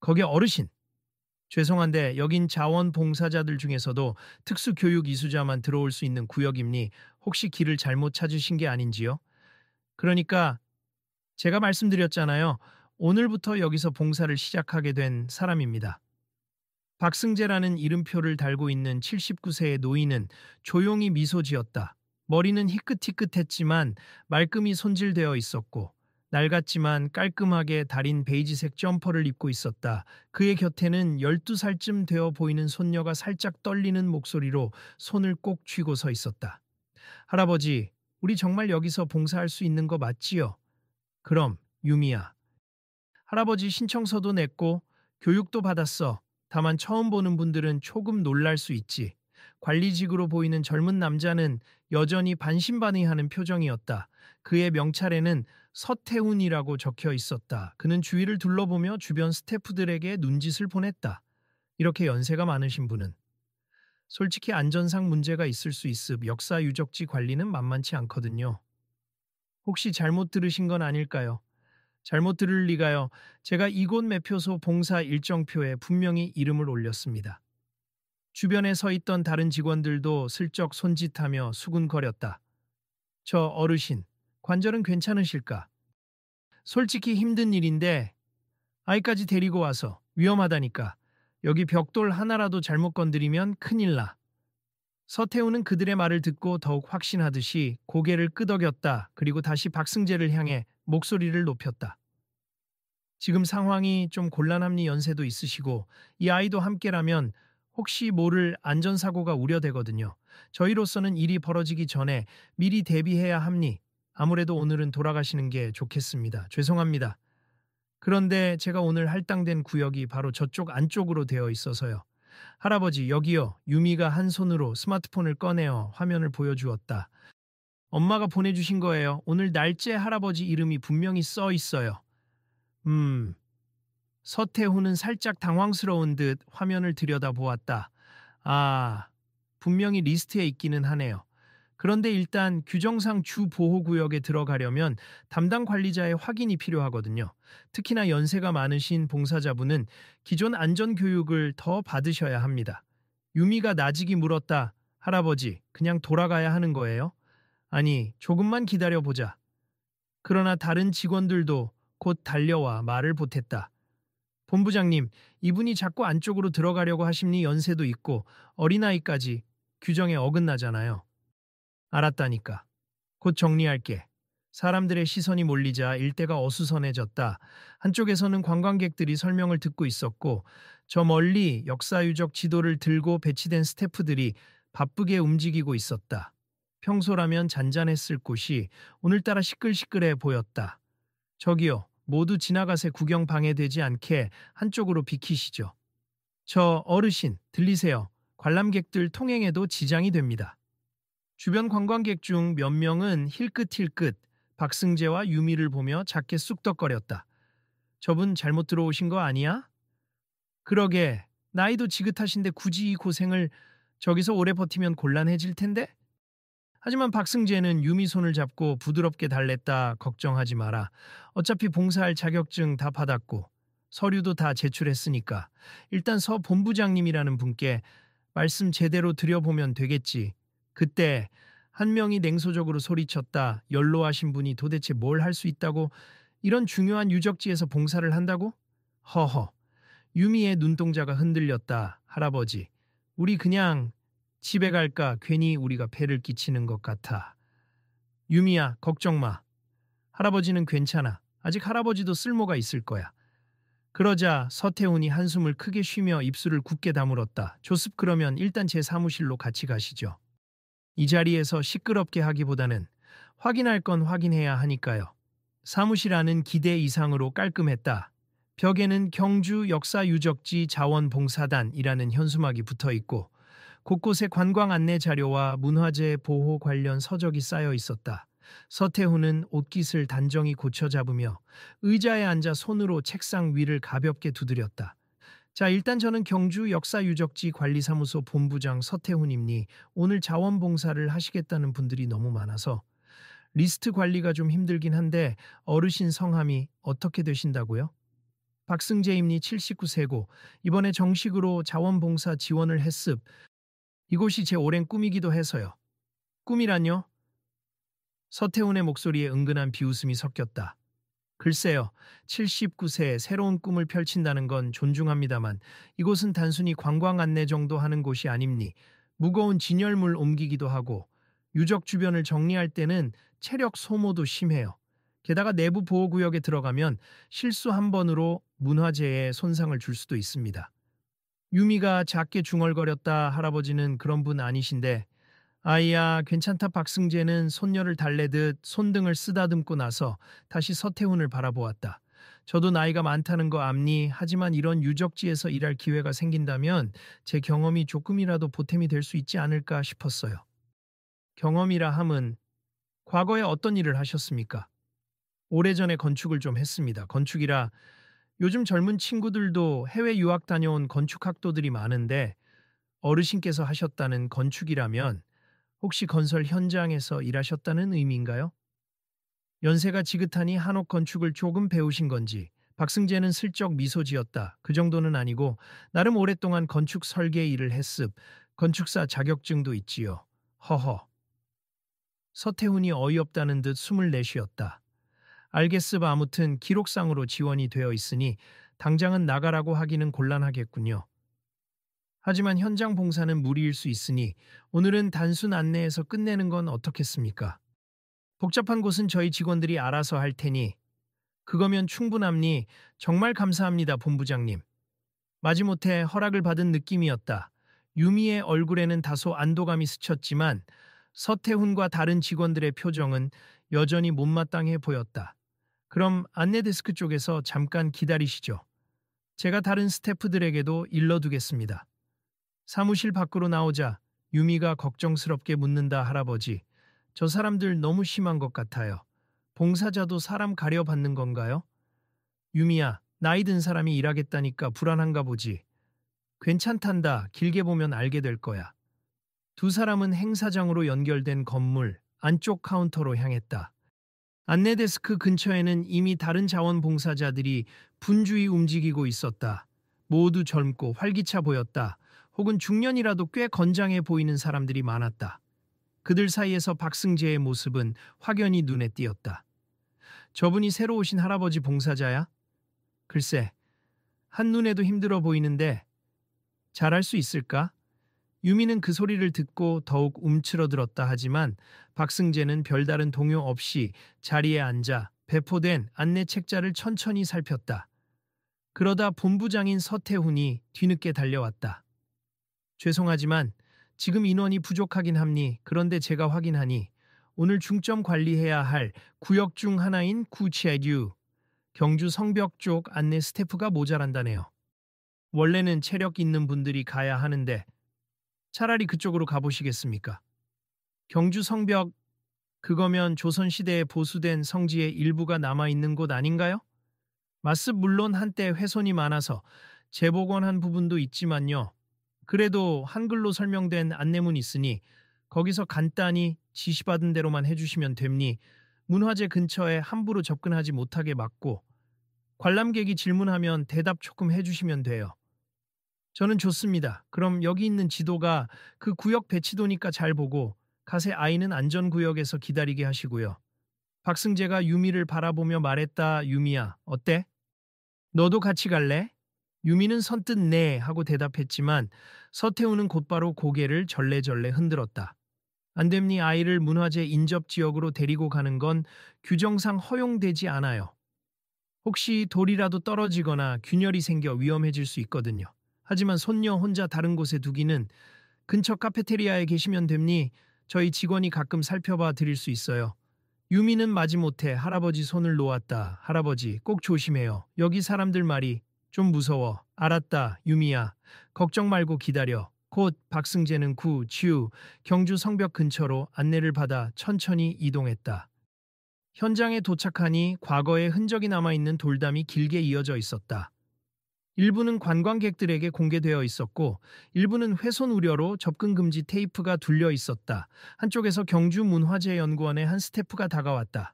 거기 어르신. 죄송한데 여긴 자원봉사자들 중에서도 특수교육 이수자만 들어올 수 있는 구역입니 혹시 길을 잘못 찾으신 게 아닌지요? 그러니까 제가 말씀드렸잖아요. 오늘부터 여기서 봉사를 시작하게 된 사람입니다. 박승재라는 이름표를 달고 있는 79세의 노인은 조용히 미소 지었다. 머리는 희끗희끗했지만 말끔히 손질되어 있었고 낡았지만 깔끔하게 다린 베이지색 점퍼를 입고 있었다. 그의 곁에는 12살쯤 되어 보이는 손녀가 살짝 떨리는 목소리로 손을 꼭 쥐고 서 있었다. 할아버지, 우리 정말 여기서 봉사할 수 있는 거 맞지요? 그럼, 유미야. 할아버지 신청서도 냈고 교육도 받았어. 다만 처음 보는 분들은 조금 놀랄 수 있지. 관리직으로 보이는 젊은 남자는 여전히 반신반의하는 표정이었다. 그의 명찰에는 서태훈이라고 적혀 있었다. 그는 주위를 둘러보며 주변 스태프들에게 눈짓을 보냈다. 이렇게 연세가 많으신 분은 솔직히 안전상 문제가 있을 수 있음 역사 유적지 관리는 만만치 않거든요. 혹시 잘못 들으신 건 아닐까요? 잘못 들을 리가요. 제가 이곳 매표소 봉사 일정표에 분명히 이름을 올렸습니다. 주변에 서 있던 다른 직원들도 슬쩍 손짓하며 수군거렸다. 저 어르신, 관절은 괜찮으실까? 솔직히 힘든 일인데 아이까지 데리고 와서 위험하다니까. 여기 벽돌 하나라도 잘못 건드리면 큰일 나. 서태우는 그들의 말을 듣고 더욱 확신하듯이 고개를 끄덕였다. 그리고 다시 박승재를 향해 목소리를 높였다. 지금 상황이 좀 곤란함니 연세도 있으시고 이 아이도 함께라면 혹시 모를 안전사고가 우려되거든요. 저희로서는 일이 벌어지기 전에 미리 대비해야 합니. 아무래도 오늘은 돌아가시는 게 좋겠습니다. 죄송합니다. 그런데 제가 오늘 할당된 구역이 바로 저쪽 안쪽으로 되어 있어서요. 할아버지 여기요. 유미가 한 손으로 스마트폰을 꺼내어 화면을 보여주었다. 엄마가 보내주신 거예요. 오늘 날짜 할아버지 이름이 분명히 써 있어요. 서태후는 살짝 당황스러운 듯 화면을 들여다보았다. 아, 분명히 리스트에 있기는 하네요. 그런데 일단 규정상 주보호구역에 들어가려면 담당 관리자의 확인이 필요하거든요. 특히나 연세가 많으신 봉사자분은 기존 안전교육을 더 받으셔야 합니다. 유미가 나직이 물었다. 할아버지, 그냥 돌아가야 하는 거예요? 아니, 조금만 기다려보자. 그러나 다른 직원들도 곧 달려와 말을 보탰다. 본부장님, 이분이 자꾸 안쪽으로 들어가려고 하심니 연세도 있고 어린아이까지 규정에 어긋나잖아요. 알았다니까. 곧 정리할게. 사람들의 시선이 몰리자 일대가 어수선해졌다. 한쪽에서는 관광객들이 설명을 듣고 있었고 저 멀리 역사유적 지도를 들고 배치된 스태프들이 바쁘게 움직이고 있었다. 평소라면 잔잔했을 곳이 오늘따라 시끌시끌해 보였다. 저기요, 모두 지나가세 구경 방해되지 않게 한쪽으로 비키시죠. 저 어르신, 들리세요? 관람객들 통행에도 지장이 됩니다. 주변 관광객 중 몇 명은 힐끗힐끗 박승재와 유미를 보며 작게 쑥덕거렸다. 저분 잘못 들어오신 거 아니야? 그러게, 나이도 지긋하신데 굳이 이 고생을 저기서 오래 버티면 곤란해질 텐데? 하지만 박승재는 유미 손을 잡고 부드럽게 달랬다. 걱정하지 마라. 어차피 봉사할 자격증 다 받았고 서류도 다 제출했으니까 일단 서 본부장님이라는 분께 말씀 제대로 드려보면 되겠지. 그때 한 명이 냉소적으로 소리쳤다. 연로하신 분이 도대체 뭘 할 수 있다고 이런 중요한 유적지에서 봉사를 한다고? 허허. 유미의 눈동자가 흔들렸다. 할아버지, 우리 그냥 집에 갈까? 괜히 우리가 폐를 끼치는 것 같아. 유미야, 걱정 마. 할아버지는 괜찮아. 아직 할아버지도 쓸모가 있을 거야. 그러자 서태훈이 한숨을 크게 쉬며 입술을 굳게 다물었다. 조습 그러면 일단 제 사무실로 같이 가시죠. 이 자리에서 시끄럽게 하기보다는 확인할 건 확인해야 하니까요. 사무실 안은 기대 이상으로 깔끔했다. 벽에는 경주 역사유적지 자원봉사단이라는 현수막이 붙어 있고 곳곳에 관광 안내 자료와 문화재 보호 관련 서적이 쌓여 있었다. 서태훈은 옷깃을 단정히 고쳐 잡으며 의자에 앉아 손으로 책상 위를 가볍게 두드렸다. 자, 일단 저는 경주 역사유적지 관리사무소 본부장 서태훈입니. 오늘 자원봉사를 하시겠다는 분들이 너무 많아서 리스트 관리가 좀 힘들긴 한데 어르신 성함이 어떻게 되신다고요? 박승재입니 79세고 이번에 정식으로 자원봉사 지원을 했습. 이곳이 제 오랜 꿈이기도 해서요. 꿈이란요? 서태훈의 목소리에 은근한 비웃음이 섞였다. 글쎄요, 79세에 새로운 꿈을 펼친다는 건 존중합니다만 이곳은 단순히 관광 안내 정도 하는 곳이 아닙니. 무거운 진열물 옮기기도 하고 유적 주변을 정리할 때는 체력 소모도 심해요. 게다가 내부 보호구역에 들어가면 실수 한 번으로 문화재에 손상을 줄 수도 있습니다. 유미가 작게 중얼거렸다. 할아버지는 그런 분 아니신데. 아이야, 괜찮다. 박승재는 손녀를 달래듯 손등을 쓰다듬고 나서 다시 서태훈을 바라보았다. 저도 나이가 많다는 거 압니. 하지만 이런 유적지에서 일할 기회가 생긴다면 제 경험이 조금이라도 보탬이 될 수 있지 않을까 싶었어요. 경험이라 함은 과거에 어떤 일을 하셨습니까? 오래전에 건축을 좀 했습니다. 건축이라 요즘 젊은 친구들도 해외 유학 다녀온 건축학도들이 많은데 어르신께서 하셨다는 건축이라면 혹시 건설 현장에서 일하셨다는 의미인가요? 연세가 지긋하니 한옥 건축을 조금 배우신 건지 박승재는 슬쩍 미소 지었다. 그 정도는 아니고 나름 오랫동안 건축 설계 일을 했습. 건축사 자격증도 있지요. 허허. 서태훈이 어이없다는 듯 숨을 내쉬었다. 알겠습. 아무튼 기록상으로 지원이 되어 있으니 당장은 나가라고 하기는 곤란하겠군요. 하지만 현장 봉사는 무리일 수 있으니 오늘은 단순 안내에서 끝내는 건 어떻겠습니까? 복잡한 곳은 저희 직원들이 알아서 할 테니 그거면 충분합니. 정말 감사합니다, 본부장님. 마지못해 허락을 받은 느낌이었다. 유미의 얼굴에는 다소 안도감이 스쳤지만 서태훈과 다른 직원들의 표정은 여전히 못마땅해 보였다. 그럼 안내 데스크 쪽에서 잠깐 기다리시죠. 제가 다른 스태프들에게도 일러두겠습니다. 사무실 밖으로 나오자 유미가 걱정스럽게 묻는다. 할아버지, 저 사람들 너무 심한 것 같아요. 봉사자도 사람 가려받는 건가요? 유미야, 나이 든 사람이 일하겠다니까 불안한가 보지. 괜찮단다. 길게 보면 알게 될 거야. 두 사람은 행사장으로 연결된 건물 안쪽 카운터로 향했다. 안내 데스크 근처에는 이미 다른 자원봉사자들이 분주히 움직이고 있었다. 모두 젊고 활기차 보였다. 혹은 중년이라도 꽤 건장해 보이는 사람들이 많았다. 그들 사이에서 박승재의 모습은 확연히 눈에 띄었다. 저분이 새로 오신 할아버지 봉사자야? 글쎄, 한눈에도 힘들어 보이는데 잘할 수 있을까? 유미는 그 소리를 듣고 더욱 움츠러들었다. 하지만 박승재는 별다른 동요 없이 자리에 앉아 배포된 안내 책자를 천천히 살폈다. 그러다 본부장인 서태훈이 뒤늦게 달려왔다. 죄송하지만 지금 인원이 부족하긴 합니. 그런데 제가 확인하니 오늘 중점 관리해야 할 구역 중 하나인 구치아듀 경주 성벽 쪽 안내 스태프가 모자란다네요. 원래는 체력 있는 분들이 가야 하는데 차라리 그쪽으로 가보시겠습니까? 경주 성벽, 그거면 조선시대에 보수된 성지의 일부가 남아있는 곳 아닌가요? 맞습. 물론 한때 훼손이 많아서 재복원한 부분도 있지만요. 그래도 한글로 설명된 안내문 있으니 거기서 간단히 지시받은 대로만 해주시면 됩니. 문화재 근처에 함부로 접근하지 못하게 막고 관람객이 질문하면 대답 조금 해주시면 돼요. 저는 좋습니다. 그럼 여기 있는 지도가 그 구역 배치도니까 잘 보고 가세. 아이는 안전구역에서 기다리게 하시고요. 박승재가 유미를 바라보며 말했다. 유미야, 어때? 너도 같이 갈래? 유미는 선뜻 네 하고 대답했지만 서태훈은 곧바로 고개를 절레절레 흔들었다. 안 됩니. 아이를 문화재 인접지역으로 데리고 가는 건 규정상 허용되지 않아요. 혹시 돌이라도 떨어지거나 균열이 생겨 위험해질 수 있거든요. 하지만 손녀 혼자 다른 곳에 두기는 근처 카페테리아에 계시면 됩니. 저희 직원이 가끔 살펴봐 드릴 수 있어요. 유미는 마지못해 할아버지 손을 놓았다. 할아버지, 꼭 조심해요. 여기 사람들 말이 좀 무서워. 알았다, 유미야. 걱정 말고 기다려. 곧 박승재는 경주 성벽 근처로 안내를 받아 천천히 이동했다. 현장에 도착하니 과거에 흔적이 남아있는 돌담이 길게 이어져 있었다. 일부는 관광객들에게 공개되어 있었고 일부는 훼손 우려로 접근 금지 테이프가 둘려 있었다. 한쪽에서 경주문화재연구원의 한 스태프가 다가왔다.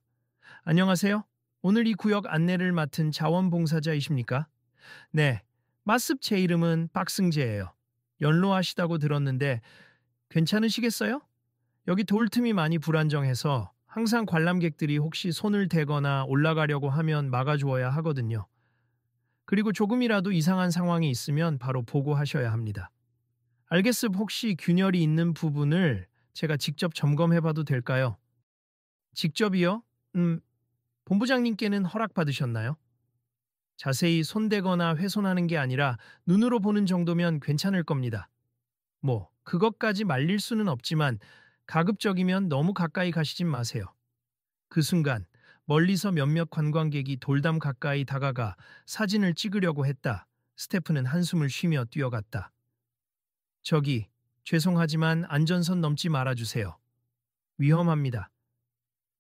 안녕하세요. 오늘 이 구역 안내를 맡은 자원봉사자이십니까? 네, 마습 제 이름은 박승재예요. 연로하시다고 들었는데 괜찮으시겠어요? 여기 돌 틈이 많이 불안정해서 항상 관람객들이 혹시 손을 대거나 올라가려고 하면 막아주어야 하거든요. 그리고 조금이라도 이상한 상황이 있으면 바로 보고하셔야 합니다. 알겠습 혹시 균열이 있는 부분을 제가 직접 점검해 봐도 될까요? 직접이요? 본부장님께는 허락받으셨나요? 자세히 손대거나 훼손하는 게 아니라 눈으로 보는 정도면 괜찮을 겁니다. 뭐, 그것까지 말릴 수는 없지만 가급적이면 너무 가까이 가시진 마세요. 그 순간 멀리서 몇몇 관광객이 돌담 가까이 다가가 사진을 찍으려고 했다. 스태프는 한숨을 쉬며 뛰어갔다. 저기, 죄송하지만 안전선 넘지 말아주세요. 위험합니다.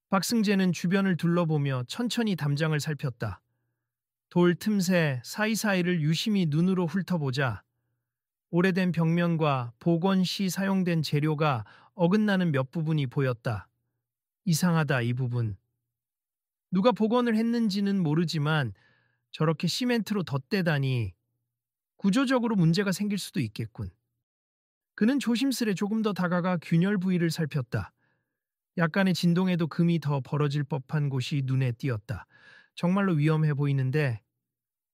박승재는 주변을 둘러보며 천천히 담장을 살폈다. 돌 틈새 사이사이를 유심히 눈으로 훑어보자 오래된 벽면과 복원 시 사용된 재료가 어긋나는 몇 부분이 보였다. 이상하다, 이 부분. 누가 복원을 했는지는 모르지만 저렇게 시멘트로 덧대다니 구조적으로 문제가 생길 수도 있겠군. 그는 조심스레 조금 더 다가가 균열 부위를 살폈다. 약간의 진동에도 금이 더 벌어질 법한 곳이 눈에 띄었다. 정말로 위험해 보이는데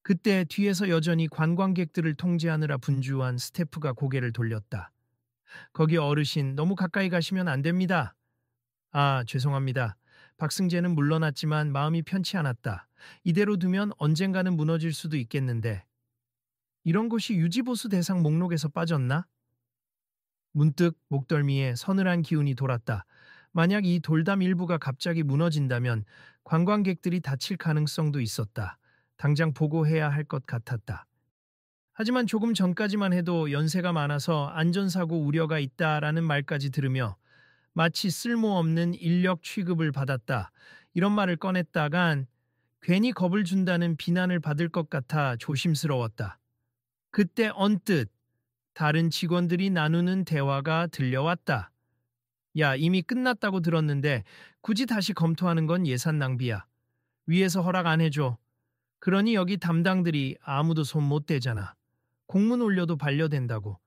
그때 뒤에서 여전히 관광객들을 통제하느라 분주한 스태프가 고개를 돌렸다. 거기 어르신 너무 가까이 가시면 안 됩니다. 아, 죄송합니다. 박승재는 물러났지만 마음이 편치 않았다. 이대로 두면 언젠가는 무너질 수도 있겠는데. 이런 곳이 유지보수 대상 목록에서 빠졌나? 문득 목덜미에 서늘한 기운이 돌았다. 만약 이 돌담 일부가 갑자기 무너진다면 관광객들이 다칠 가능성도 있었다. 당장 보고해야 할 것 같았다. 하지만 조금 전까지만 해도 연세가 많아서 안전사고 우려가 있다라는 말까지 들으며 마치 쓸모없는 인력 취급을 받았다. 이런 말을 꺼냈다간 괜히 겁을 준다는 비난을 받을 것 같아 조심스러웠다. 그때 언뜻 다른 직원들이 나누는 대화가 들려왔다. 야, 이미 끝났다고 들었는데 굳이 다시 검토하는 건 예산 낭비야. 위에서 허락 안 해줘. 그러니 여기 담당들이 아무도 손 못 대잖아. 공문 올려도 반려된다고.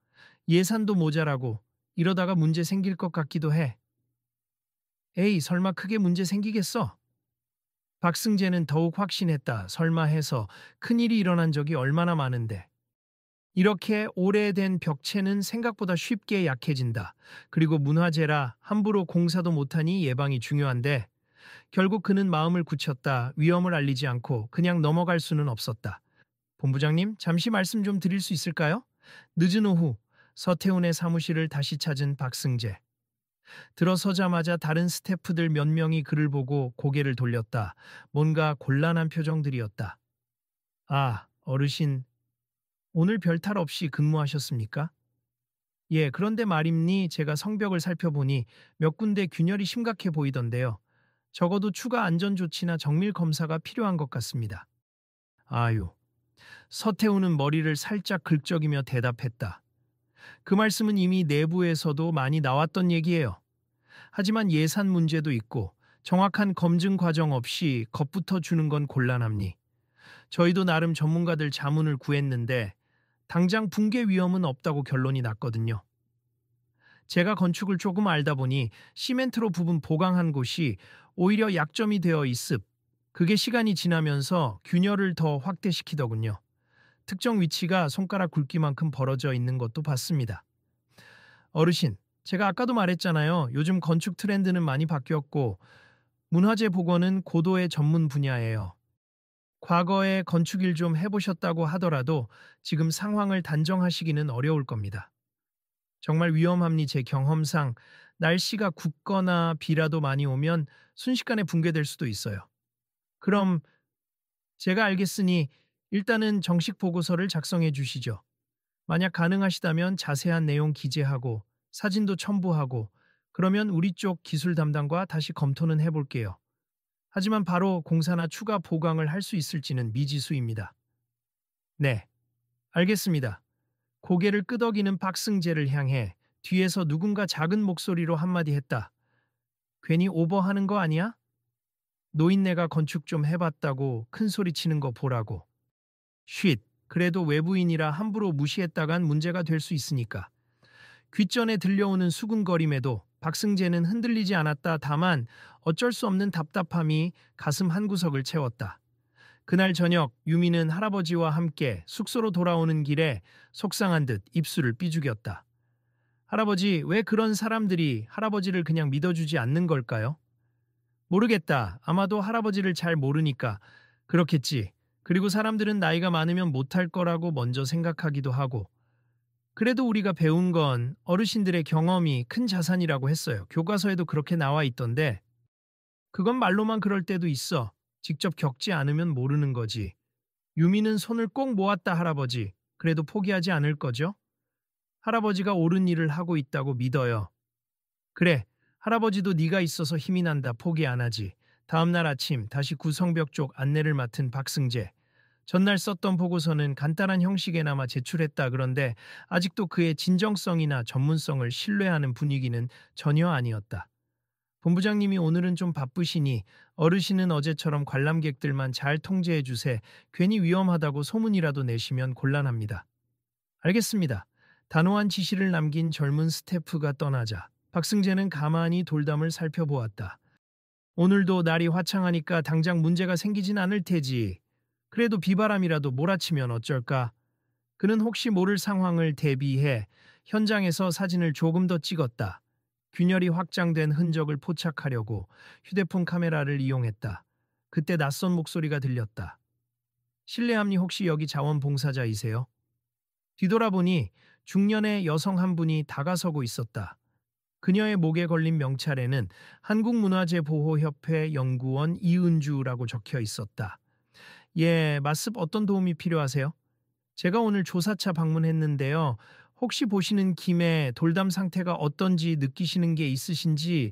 예산도 모자라고. 이러다가 문제 생길 것 같기도 해. 에이, 설마 크게 문제 생기겠어? 박승재는 더욱 확신했다. 설마 해서 큰일이 일어난 적이 얼마나 많은데. 이렇게 오래된 벽체는 생각보다 쉽게 약해진다. 그리고 문화재라 함부로 공사도 못하니 예방이 중요한데 결국 그는 마음을 굳혔다. 위험을 알리지 않고 그냥 넘어갈 수는 없었다. 본부장님, 잠시 말씀 좀 드릴 수 있을까요? 늦은 오후 서태훈의 사무실을 다시 찾은 박승재. 들어서자마자 다른 스태프들 몇 명이 그를 보고 고개를 돌렸다. 뭔가 곤란한 표정들이었다. 아, 어르신, 오늘 별탈 없이 근무하셨습니까? 예, 그런데 말입니 제가 성벽을 살펴보니 몇 군데 균열이 심각해 보이던데요. 적어도 추가 안전조치나 정밀 검사가 필요한 것 같습니다. 아유. 서태훈은 머리를 살짝 긁적이며 대답했다. 그 말씀은 이미 내부에서도 많이 나왔던 얘기예요. 하지만 예산 문제도 있고 정확한 검증 과정 없이 겁부터 주는 건 곤란합니. 저희도 나름 전문가들 자문을 구했는데 당장 붕괴 위험은 없다고 결론이 났거든요. 제가 건축을 조금 알다 보니 시멘트로 부분 보강한 곳이 오히려 약점이 되어 있습. 그게 시간이 지나면서 균열을 더 확대시키더군요. 특정 위치가 손가락 굵기만큼 벌어져 있는 것도 봤습니다. 어르신, 제가 아까도 말했잖아요. 요즘 건축 트렌드는 많이 바뀌었고 문화재 복원은 고도의 전문 분야예요. 과거에 건축 일 좀 해보셨다고 하더라도 지금 상황을 단정하시기는 어려울 겁니다. 정말 위험합니 제 경험상 날씨가 굳거나 비라도 많이 오면 순식간에 붕괴될 수도 있어요. 그럼 제가 알겠으니 일단은 정식 보고서를 작성해 주시죠. 만약 가능하시다면 자세한 내용 기재하고 사진도 첨부하고 그러면 우리 쪽 기술 담당과 다시 검토는 해볼게요. 하지만 바로 공사나 추가 보강을 할 수 있을지는 미지수입니다. 네, 알겠습니다. 고개를 끄덕이는 박승재를 향해 뒤에서 누군가 작은 목소리로 한마디 했다. 괜히 오버하는 거 아니야? 노인네가 건축 좀 해봤다고 큰 소리 치는 거 보라고. 쉿. 그래도 외부인이라 함부로 무시했다간 문제가 될 수 있으니까. 귓전에 들려오는 수군거림에도 박승재는 흔들리지 않았다. 다만 어쩔 수 없는 답답함이 가슴 한구석을 채웠다. 그날 저녁 유미는 할아버지와 함께 숙소로 돌아오는 길에 속상한 듯 입술을 삐죽였다. 할아버지, 왜 그런 사람들이 할아버지를 그냥 믿어주지 않는 걸까요? 모르겠다. 아마도 할아버지를 잘 모르니까 그렇겠지. 그리고 사람들은 나이가 많으면 못할 거라고 먼저 생각하기도 하고. 그래도 우리가 배운 건 어르신들의 경험이 큰 자산이라고 했어요. 교과서에도 그렇게 나와 있던데 그건 말로만 그럴 때도 있어. 직접 겪지 않으면 모르는 거지. 유미는 손을 꼭 모았다. 할아버지. 그래도 포기하지 않을 거죠? 할아버지가 옳은 일을 하고 있다고 믿어요. 그래. 할아버지도 네가 있어서 힘이 난다. 포기 안 하지. 다음 날 아침 다시 구성벽 쪽 안내를 맡은 박승재. 전날 썼던 보고서는 간단한 형식에나마 제출했다. 그런데 아직도 그의 진정성이나 전문성을 신뢰하는 분위기는 전혀 아니었다. 본부장님이 오늘은 좀 바쁘시니 어르신은 어제처럼 관람객들만 잘 통제해 주세. 괜히 위험하다고 소문이라도 내시면 곤란합니다. 알겠습니다. 단호한 지시를 남긴 젊은 스태프가 떠나자 박승재는 가만히 돌담을 살펴보았다. 오늘도 날이 화창하니까 당장 문제가 생기진 않을 테지. 그래도 비바람이라도 몰아치면 어쩔까? 그는 혹시 모를 상황을 대비해 현장에서 사진을 조금 더 찍었다. 균열이 확장된 흔적을 포착하려고 휴대폰 카메라를 이용했다. 그때 낯선 목소리가 들렸다. 실례합니 혹시 여기 자원봉사자이세요? 뒤돌아보니 중년의 여성 한 분이 다가서고 있었다. 그녀의 목에 걸린 명찰에는 한국문화재보호협회 연구원 이은주라고 적혀 있었다. 예, 말씀 어떤 도움이 필요하세요? 제가 오늘 조사차 방문했는데요. 혹시 보시는 김에 돌담 상태가 어떤지 느끼시는 게 있으신지.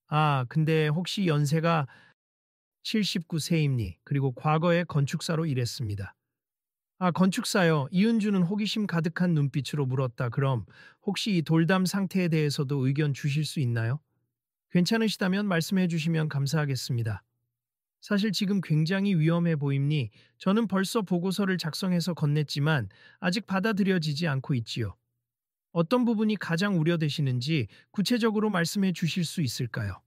아, 근데 혹시 연세가 79세입니? 그리고 과거에 건축사로 일했습니다. 아, 건축사요. 이은주는 호기심 가득한 눈빛으로 물었다. 그럼 혹시 이 돌담 상태에 대해서도 의견 주실 수 있나요? 괜찮으시다면 말씀해 주시면 감사하겠습니다. 사실 지금 굉장히 위험해 보임니 저는 벌써 보고서를 작성해서 건넸지만 아직 받아들여지지 않고 있지요. 어떤 부분이 가장 우려되시는지 구체적으로 말씀해 주실 수 있을까요?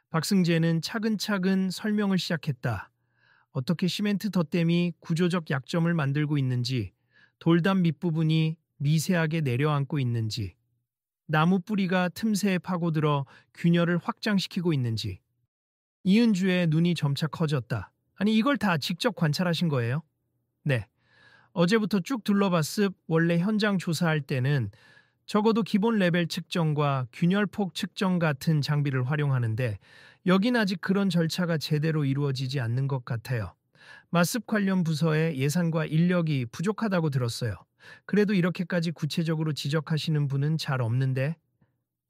박승재는 차근차근 설명을 시작했다. 어떻게 시멘트 덧댐이 구조적 약점을 만들고 있는지, 돌담 밑부분이 미세하게 내려앉고 있는지, 나무 뿌리가 틈새에 파고들어 균열을 확장시키고 있는지. 이은주의 눈이 점차 커졌다. 아니, 이걸 다 직접 관찰하신 거예요? 네. 어제부터 쭉 둘러봤습. 원래 현장 조사할 때는 적어도 기본 레벨 측정과 균열폭 측정 같은 장비를 활용하는데 여긴 아직 그런 절차가 제대로 이루어지지 않는 것 같아요. 마습 관련 부서의 예산과 인력이 부족하다고 들었어요. 그래도 이렇게까지 구체적으로 지적하시는 분은 잘 없는데.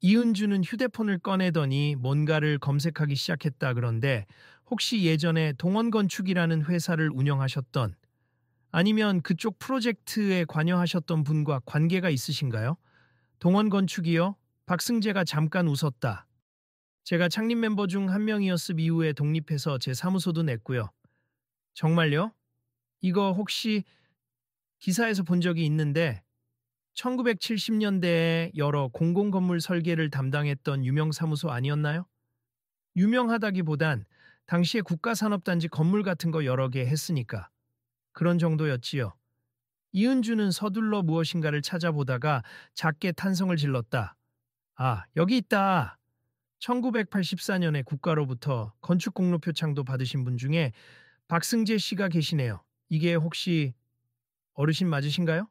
이은주는 휴대폰을 꺼내더니 뭔가를 검색하기 시작했다. 그런데 혹시 예전에 동원건축이라는 회사를 운영하셨던 아니면 그쪽 프로젝트에 관여하셨던 분과 관계가 있으신가요? 동원건축이요? 박승재가 잠깐 웃었다. 제가 창립 멤버 중 한 명이었음. 이후에 독립해서 제 사무소도 냈고요. 정말요? 이거 혹시 기사에서 본 적이 있는데 1970년대에 여러 공공건물 설계를 담당했던 유명 사무소 아니었나요? 유명하다기보단 당시에 국가산업단지 건물 같은 거 여러 개 했으니까 그런 정도였지요. 이은주는 서둘러 무엇인가를 찾아보다가 작게 탄성을 질렀다. 아, 여기 있다. 1984년에 국가로부터 건축공로 표창도 받으신 분 중에 박승재 씨가 계시네요. 이게 혹시 어르신 맞으신가요?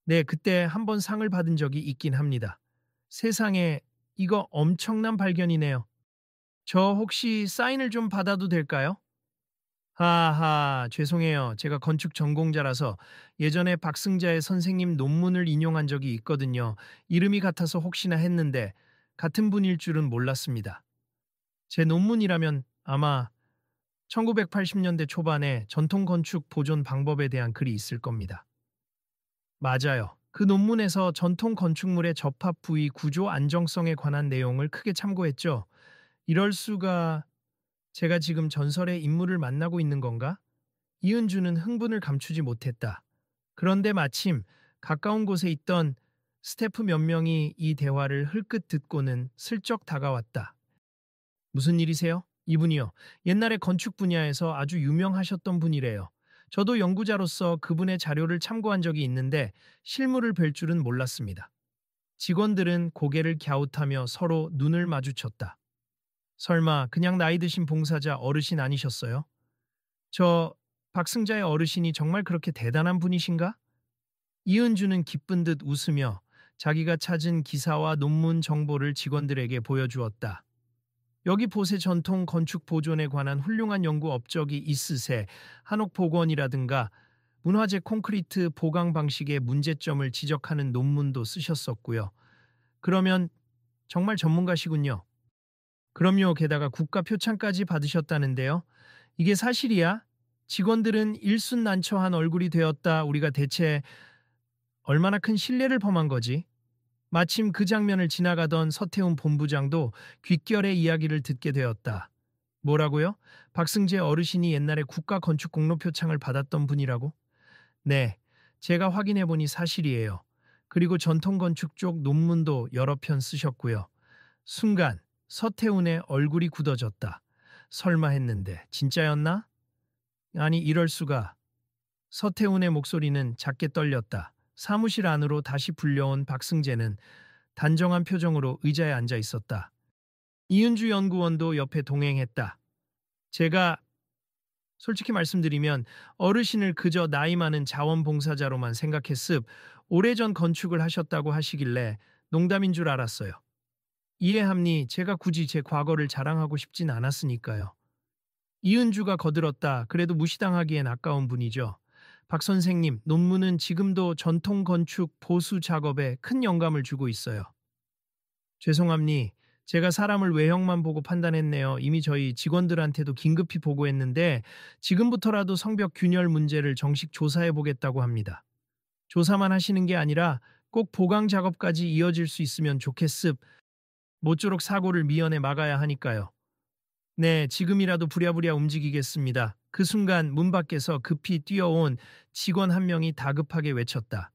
네, 그때 한 번 상을 받은 적이 있긴 합니다. 세상에, 이거 엄청난 발견이네요. 저 혹시 사인을 좀 받아도 될까요? 하하, 죄송해요. 제가 건축 전공자라서 예전에 박승자의 선생님 논문을 인용한 적이 있거든요. 이름이 같아서 혹시나 했는데 같은 분일 줄은 몰랐습니다. 제 논문이라면 아마 1980년대 초반에 전통 건축 보존 방법에 대한 글이 있을 겁니다. 맞아요. 그 논문에서 전통 건축물의 접합 부위 구조 안정성에 관한 내용을 크게 참고했죠. 이럴 수가. 제가 지금 전설의 인물을 만나고 있는 건가? 이은주는 흥분을 감추지 못했다. 그런데 마침 가까운 곳에 있던 스태프 몇 명이 이 대화를 흘끗 듣고는 슬쩍 다가왔다. 무슨 일이세요? 이분이요. 옛날에 건축 분야에서 아주 유명하셨던 분이래요. 저도 연구자로서 그분의 자료를 참고한 적이 있는데 실물을 뵐 줄은 몰랐습니다. 직원들은 고개를 갸웃하며 서로 눈을 마주쳤다. 설마 그냥 나이 드신 봉사자 어르신 아니셨어요? 저 박승자의 어르신이 정말 그렇게 대단한 분이신가? 이은주는 기쁜 듯 웃으며 자기가 찾은 기사와 논문 정보를 직원들에게 보여주었다. 여기 보세 전통 건축 보존에 관한 훌륭한 연구 업적이 있으세 한옥복원이라든가 문화재 콘크리트 보강 방식의 문제점을 지적하는 논문도 쓰셨었고요. 그러면 정말 전문가시군요. 그럼요. 게다가 국가 표창까지 받으셨다는데요. 이게 사실이야? 직원들은 일순난처한 얼굴이 되었다. 우리가 대체 얼마나 큰 신뢰를 범한 거지? 마침 그 장면을 지나가던 서태훈 본부장도 귓결의 이야기를 듣게 되었다. 뭐라고요? 박승재 어르신이 옛날에 국가 건축 공로표창을 받았던 분이라고? 네, 제가 확인해보니 사실이에요. 그리고 전통건축 쪽 논문도 여러 편 쓰셨고요. 순간 서태훈의 얼굴이 굳어졌다. 설마 했는데 진짜였나? 아니 이럴 수가. 서태훈의 목소리는 작게 떨렸다. 사무실 안으로 다시 불려온 박승재는 단정한 표정으로 의자에 앉아 있었다. 이은주 연구원도 옆에 동행했다. 제가 솔직히 말씀드리면 어르신을 그저 나이 많은 자원봉사자로만 생각했습 오래전 건축을 하셨다고 하시길래 농담인 줄 알았어요. 이해합니 제가 굳이 제 과거를 자랑하고 싶진 않았으니까요. 이은주가 거들었다. 그래도 무시당하기엔 아까운 분이죠. 박 선생님, 논문은 지금도 전통 건축 보수 작업에 큰 영감을 주고 있어요. 죄송합니. 제가 사람을 외형만 보고 판단했네요. 이미 저희 직원들한테도 긴급히 보고했는데 지금부터라도 성벽 균열 문제를 정식 조사해 보겠다고 합니다. 조사만 하시는 게 아니라 꼭 보강 작업까지 이어질 수 있으면 좋겠습. 모쪼록 사고를 미연에 막아야 하니까요. 네, 지금이라도 부랴부랴 움직이겠습니다. 그 순간 문 밖에서 급히 뛰어온 직원 한 명이 다급하게 외쳤다.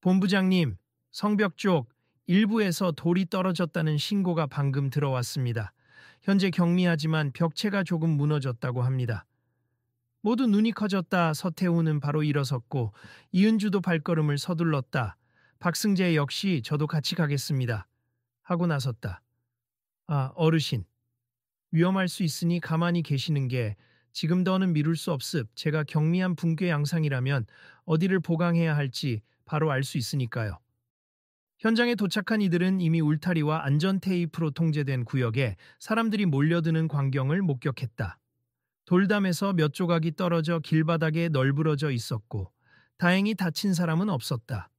본부장님, 성벽 쪽 일부에서 돌이 떨어졌다는 신고가 방금 들어왔습니다. 현재 경미하지만 벽체가 조금 무너졌다고 합니다. 모두 눈이 커졌다. 서태훈은 바로 일어섰고 이은주도 발걸음을 서둘렀다. 박승재 역시 저도 같이 가겠습니다. 하고 나섰다. 아, 어르신. 위험할 수 있으니 가만히 계시는 게 지금 더는 미룰 수 없습. 제가 경미한 붕괴 양상이라면 어디를 보강해야 할지 바로 알 수 있으니까요. 현장에 도착한 이들은 이미 울타리와 안전 테이프로 통제된 구역에 사람들이 몰려드는 광경을 목격했다. 돌담에서 몇 조각이 떨어져 길바닥에 널브러져 있었고 다행히 다친 사람은 없었다.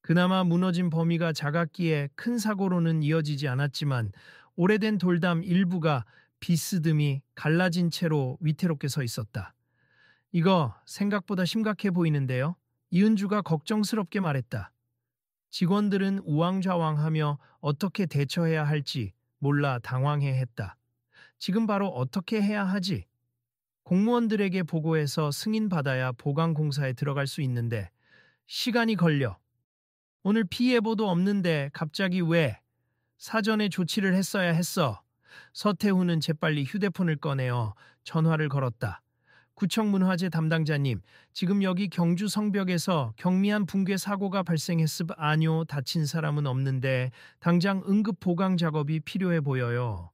그나마 무너진 범위가 작았기에 큰 사고로는 이어지지 않았지만 오래된 돌담 일부가 비스듬히 갈라진 채로 위태롭게 서 있었다. 이거 생각보다 심각해 보이는데요. 이은주가 걱정스럽게 말했다. 직원들은 우왕좌왕하며 어떻게 대처해야 할지 몰라 당황해했다. 지금 바로 어떻게 해야 하지? 공무원들에게 보고해서 승인받아야 보강공사에 들어갈 수 있는데 시간이 걸려. 오늘 피해보도 없는데 갑자기 왜? 사전에 조치를 했어야 했어. 서태훈은 재빨리 휴대폰을 꺼내어 전화를 걸었다. 구청 문화재 담당자님, 지금 여기 경주 성벽에서 경미한 붕괴 사고가 발생했습. 아니요, 다친 사람은 없는데 당장 응급 보강 작업이 필요해 보여요.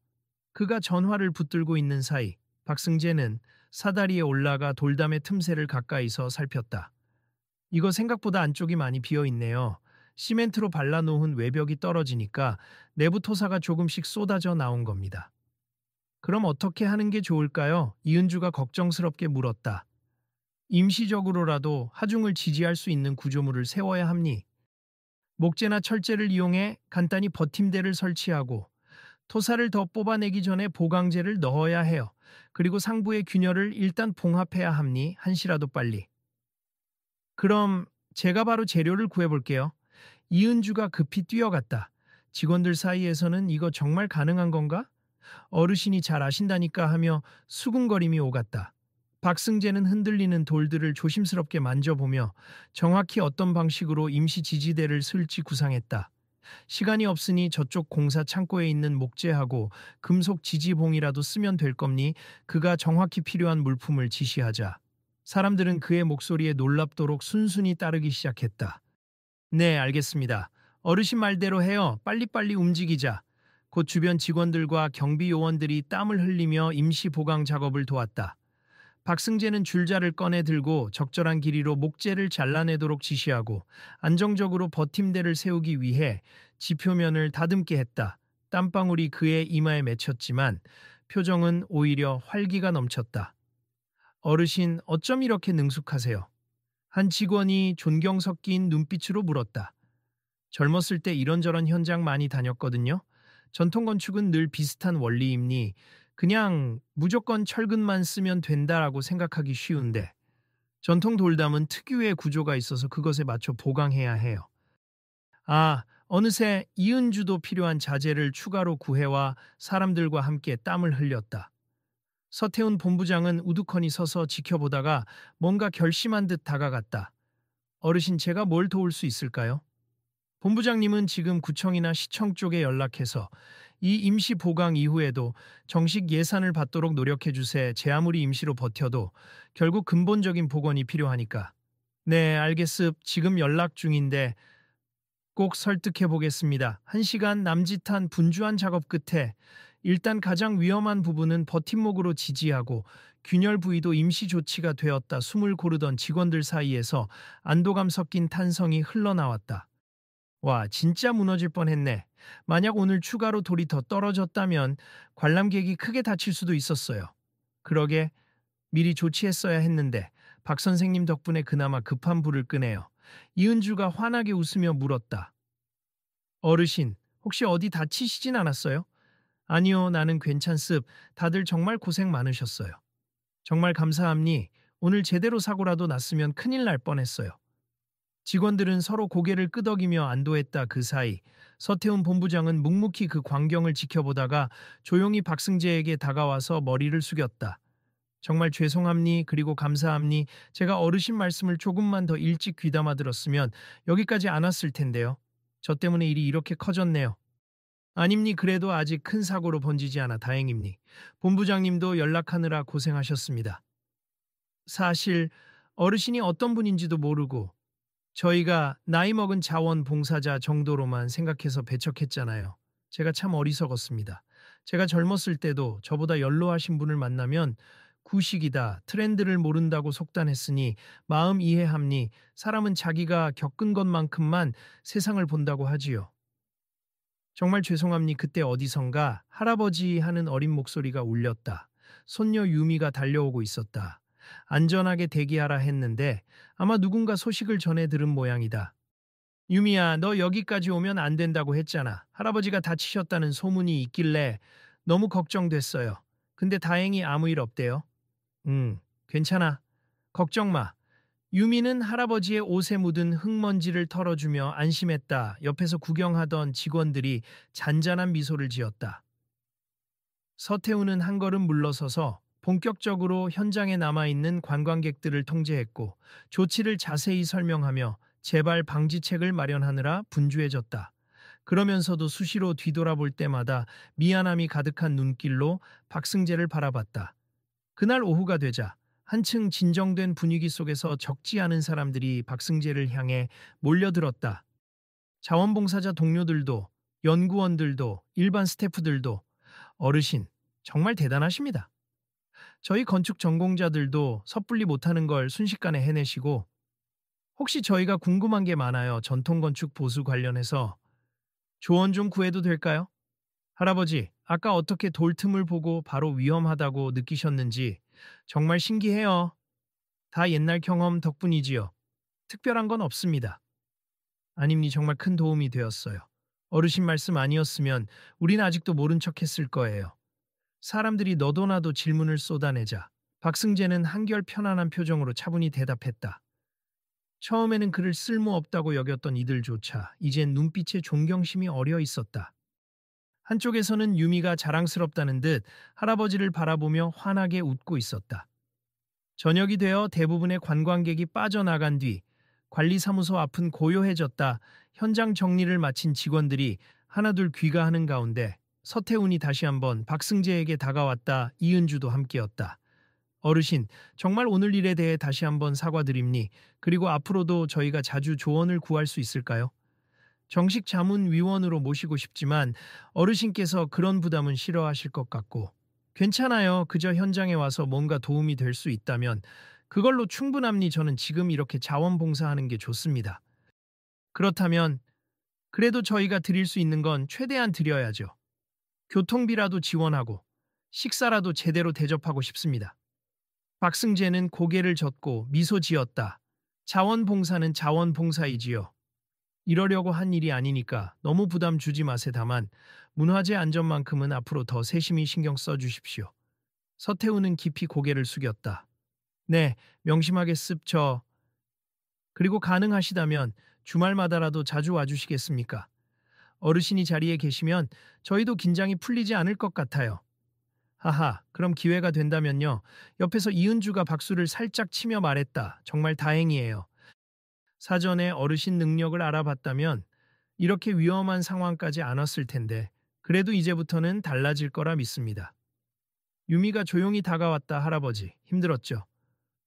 그가 전화를 붙들고 있는 사이 박승재는 사다리에 올라가 돌담의 틈새를 가까이서 살폈다. 이거 생각보다 안쪽이 많이 비어있네요. 시멘트로 발라놓은 외벽이 떨어지니까 내부 토사가 조금씩 쏟아져 나온 겁니다. 그럼 어떻게 하는 게 좋을까요? 이은주가 걱정스럽게 물었다. 임시적으로라도 하중을 지지할 수 있는 구조물을 세워야 합니. 목재나 철재를 이용해 간단히 버팀대를 설치하고 토사를 더 뽑아내기 전에 보강재를 넣어야 해요. 그리고 상부의 균열을 일단 봉합해야 합니. 한시라도 빨리. 그럼 제가 바로 재료를 구해볼게요. 이은주가 급히 뛰어갔다. 직원들 사이에서는 이거 정말 가능한 건가? 어르신이 잘 아신다니까 하며 수군거림이 오갔다. 박승재는 흔들리는 돌들을 조심스럽게 만져보며 정확히 어떤 방식으로 임시 지지대를 쓸지 구상했다. 시간이 없으니 저쪽 공사 창고에 있는 목재하고 금속 지지봉이라도 쓰면 될 겁니? 그가 정확히 필요한 물품을 지시하자 사람들은 그의 목소리에 놀랍도록 순순히 따르기 시작했다. 네, 알겠습니다. 어르신 말대로 해요. 빨리빨리 움직이자. 곧 주변 직원들과 경비 요원들이 땀을 흘리며 임시 보강 작업을 도왔다. 박승재는 줄자를 꺼내 들고 적절한 길이로 목재를 잘라내도록 지시하고 안정적으로 버팀대를 세우기 위해 지표면을 다듬게 했다. 땀방울이 그의 이마에 맺혔지만 표정은 오히려 활기가 넘쳤다. 어르신, 어쩜 이렇게 능숙하세요? 한 직원이 존경 섞인 눈빛으로 물었다. 젊었을 때 이런저런 현장 많이 다녔거든요. 전통 건축은 늘 비슷한 원리이니 그냥 무조건 철근만 쓰면 된다라고 생각하기 쉬운데 전통 돌담은 특유의 구조가 있어서 그것에 맞춰 보강해야 해요. 아, 어느새 이은주도 필요한 자재를 추가로 구해와 사람들과 함께 땀을 흘렸다. 서태훈 본부장은 우두커니 서서 지켜보다가 뭔가 결심한 듯 다가갔다. 어르신, 제가 뭘 도울 수 있을까요? 본부장님은 지금 구청이나 시청 쪽에 연락해서 이 임시 보강 이후에도 정식 예산을 받도록 노력해 주세. 제 아무리 임시로 버텨도 결국 근본적인 복원이 필요하니까. 네, 알겠습. 지금 연락 중인데 꼭 설득해 보겠습니다. 1시간 남짓한 분주한 작업 끝에 일단 가장 위험한 부분은 버팀목으로 지지하고 균열 부위도 임시 조치가 되었다. 숨을 고르던 직원들 사이에서 안도감 섞인 탄성이 흘러나왔다. 와, 진짜 무너질 뻔했네. 만약 오늘 추가로 돌이 더 떨어졌다면 관람객이 크게 다칠 수도 있었어요. 그러게 미리 조치했어야 했는데 박 선생님 덕분에 그나마 급한 불을 끄네요. 이은주가 환하게 웃으며 물었다. 어르신, 혹시 어디 다치시진 않았어요? 아니요, 나는 괜찮습. 다들 정말 고생 많으셨어요. 정말 감사합니. 오늘 제대로 사고라도 났으면 큰일 날 뻔했어요. 직원들은 서로 고개를 끄덕이며 안도했다. 그 사이 서태훈 본부장은 묵묵히 그 광경을 지켜보다가 조용히 박승재에게 다가와서 머리를 숙였다. 정말 죄송합니. 그리고 감사합니. 제가 어르신 말씀을 조금만 더 일찍 귀담아 들었으면 여기까지 안 왔을 텐데요. 저 때문에 일이 이렇게 커졌네요. 아닙니. 그래도 아직 큰 사고로 번지지 않아 다행입니. 본부장님도 연락하느라 고생하셨습니다. 사실 어르신이 어떤 분인지도 모르고 저희가 나이 먹은 자원봉사자 정도로만 생각해서 배척했잖아요. 제가 참 어리석었습니다. 제가 젊었을 때도 저보다 연로하신 분을 만나면 구식이다, 트렌드를 모른다고 속단했으니 마음 이해합니. 사람은 자기가 겪은 것만큼만 세상을 본다고 하지요. 정말 죄송합니. 그때 어디선가 할아버지 하는 어린 목소리가 울렸다. 손녀 유미가 달려오고 있었다. 안전하게 대기하라 했는데 아마 누군가 소식을 전해 들은 모양이다. 유미야, 너 여기까지 오면 안 된다고 했잖아. 할아버지가 다치셨다는 소문이 있길래 너무 걱정됐어요. 근데 다행히 아무 일 없대요. 괜찮아. 걱정 마. 유미는 할아버지의 옷에 묻은 흙먼지를 털어주며 안심했다. 옆에서 구경하던 직원들이 잔잔한 미소를 지었다. 서태훈은 한 걸음 물러서서 본격적으로 현장에 남아있는 관광객들을 통제했고 조치를 자세히 설명하며 재발 방지책을 마련하느라 분주해졌다. 그러면서도 수시로 뒤돌아볼 때마다 미안함이 가득한 눈길로 박승재를 바라봤다. 그날 오후가 되자 한층 진정된 분위기 속에서 적지 않은 사람들이 박승재를 향해 몰려들었다. 자원봉사자 동료들도, 연구원들도, 일반 스태프들도. 어르신, 정말 대단하십니다. 저희 건축 전공자들도 섣불리 못하는 걸 순식간에 해내시고 혹시 저희가 궁금한 게 많아요. 전통건축 보수 관련해서 조언 좀 구해도 될까요? 할아버지, 아까 어떻게 돌 틈을 보고 바로 위험하다고 느끼셨는지 정말 신기해요. 다 옛날 경험 덕분이지요. 특별한 건 없습니다. 아님니 정말 큰 도움이 되었어요. 어르신 말씀 아니었으면 우린 아직도 모른 척 했을 거예요. 사람들이 너도 나도 질문을 쏟아내자 박승재는 한결 편안한 표정으로 차분히 대답했다. 처음에는 그를 쓸모없다고 여겼던 이들조차 이젠 눈빛에 존경심이 어려 있었다. 한쪽에서는 유미가 자랑스럽다는 듯 할아버지를 바라보며 환하게 웃고 있었다. 저녁이 되어 대부분의 관광객이 빠져나간 뒤 관리사무소 앞은 고요해졌다. 현장 정리를 마친 직원들이 하나둘 귀가하는 가운데 서태훈이 다시 한번 박승재에게 다가왔다. 이은주도 함께였다. 어르신, 정말 오늘 일에 대해 다시 한번 사과드립니. 그리고 앞으로도 저희가 자주 조언을 구할 수 있을까요? 정식 자문위원으로 모시고 싶지만 어르신께서 그런 부담은 싫어하실 것 같고. 괜찮아요. 그저 현장에 와서 뭔가 도움이 될 수 있다면 그걸로 충분합니. 저는 지금 이렇게 자원봉사하는 게 좋습니다. 그렇다면 그래도 저희가 드릴 수 있는 건 최대한 드려야죠. 교통비라도 지원하고 식사라도 제대로 대접하고 싶습니다. 박승재는 고개를 젓고 미소 지었다. 자원봉사는 자원봉사이지요. 이러려고 한 일이 아니니까 너무 부담 주지 마세. 다만 문화재 안전만큼은 앞으로 더 세심히 신경 써 주십시오. 서태훈은 깊이 고개를 숙였다. 네, 명심하게 습저. 그리고 가능하시다면 주말마다라도 자주 와주시겠습니까? 어르신이 자리에 계시면 저희도 긴장이 풀리지 않을 것 같아요. 하하, 그럼 기회가 된다면요. 옆에서 이은주가 박수를 살짝 치며 말했다. 정말 다행이에요. 사전에 어르신 능력을 알아봤다면 이렇게 위험한 상황까지 안 왔을 텐데 그래도 이제부터는 달라질 거라 믿습니다. 유미가 조용히 다가왔다. 할아버지, 힘들었죠?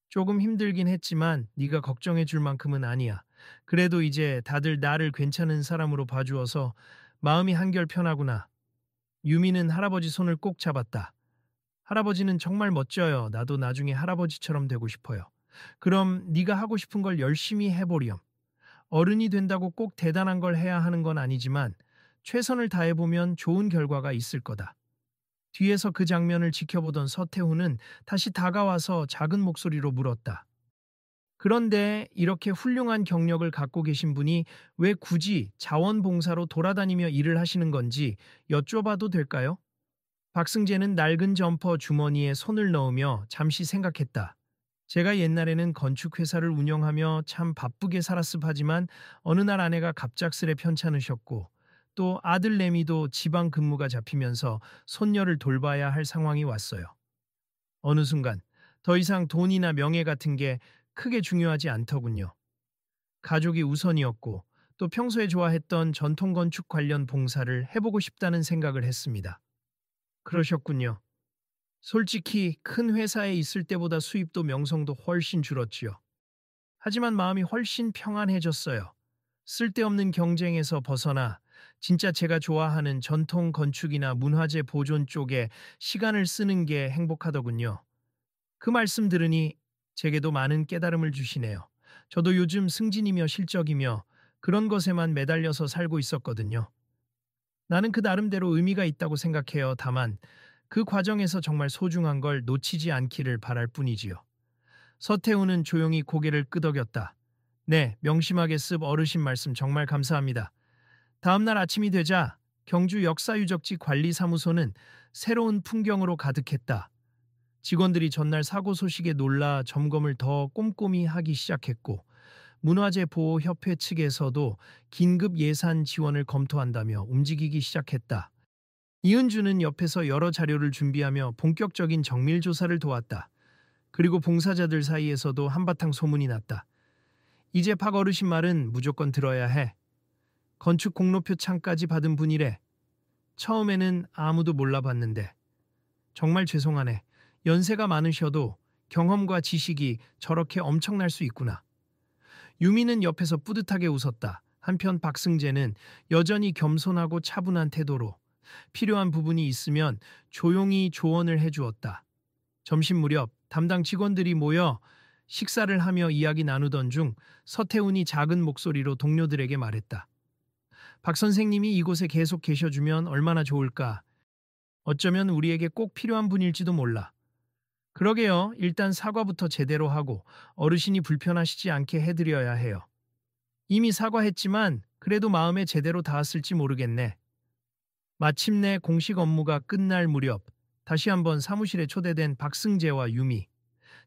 조금 힘들긴 했지만 네가 걱정해 줄 만큼은 아니야. 그래도 이제 다들 나를 괜찮은 사람으로 봐주어서 마음이 한결 편하구나. 유미는 할아버지 손을 꼭 잡았다. 할아버지는 정말 멋져요. 나도 나중에 할아버지처럼 되고 싶어요. 그럼 네가 하고 싶은 걸 열심히 해보렴. 어른이 된다고 꼭 대단한 걸 해야 하는 건 아니지만 최선을 다해보면 좋은 결과가 있을 거다. 뒤에서 그 장면을 지켜보던 서태훈은 다시 다가와서 작은 목소리로 물었다. 그런데 이렇게 훌륭한 경력을 갖고 계신 분이 왜 굳이 자원봉사로 돌아다니며 일을 하시는 건지 여쭤봐도 될까요? 박승재는 낡은 점퍼 주머니에 손을 넣으며 잠시 생각했다. 제가 옛날에는 건축회사를 운영하며 참 바쁘게 살았습 하지만 어느 날 아내가 갑작스레 편찮으셨고 또 아들 레미도 지방 근무가 잡히면서 손녀를 돌봐야 할 상황이 왔어요. 어느 순간 더 이상 돈이나 명예 같은 게 크게 중요하지 않더군요. 가족이 우선이었고 또 평소에 좋아했던 전통 건축 관련 봉사를 해보고 싶다는 생각을 했습니다. 그러셨군요. 솔직히 큰 회사에 있을 때보다 수입도 명성도 훨씬 줄었지요. 하지만 마음이 훨씬 평안해졌어요. 쓸데없는 경쟁에서 벗어나 진짜 제가 좋아하는 전통 건축이나 문화재 보존 쪽에 시간을 쓰는 게 행복하더군요. 그 말씀 들으니 제게도 많은 깨달음을 주시네요. 저도 요즘 승진이며 실적이며 그런 것에만 매달려서 살고 있었거든요. 나는 그 나름대로 의미가 있다고 생각해요. 다만 그 과정에서 정말 소중한 걸 놓치지 않기를 바랄 뿐이지요. 서태훈은 조용히 고개를 끄덕였다. 네, 명심하게 습 어르신 말씀 정말 감사합니다. 다음날 아침이 되자 경주 역사유적지 관리사무소는 새로운 풍경으로 가득했다. 직원들이 전날 사고 소식에 놀라 점검을 더 꼼꼼히 하기 시작했고 문화재보호협회 측에서도 긴급 예산 지원을 검토한다며 움직이기 시작했다. 이은주는 옆에서 여러 자료를 준비하며 본격적인 정밀 조사를 도왔다. 그리고 봉사자들 사이에서도 한바탕 소문이 났다. 이제 박 어르신 말은 무조건 들어야 해. 건축 공로표 창까지 받은 분이래. 처음에는 아무도 몰라봤는데. 정말 죄송하네. 연세가 많으셔도 경험과 지식이 저렇게 엄청날 수 있구나. 유미는 옆에서 뿌듯하게 웃었다. 한편 박승재는 여전히 겸손하고 차분한 태도로 필요한 부분이 있으면 조용히 조언을 해주었다. 점심 무렵 담당 직원들이 모여 식사를 하며 이야기 나누던 중 서태훈이 작은 목소리로 동료들에게 말했다. 박 선생님이 이곳에 계속 계셔주면 얼마나 좋을까. 어쩌면 우리에게 꼭 필요한 분일지도 몰라. 그러게요. 일단 사과부터 제대로 하고 어르신이 불편하시지 않게 해드려야 해요. 이미 사과했지만 그래도 마음에 제대로 닿았을지 모르겠네. 마침내 공식 업무가 끝날 무렵 다시 한번 사무실에 초대된 박승재와 유미.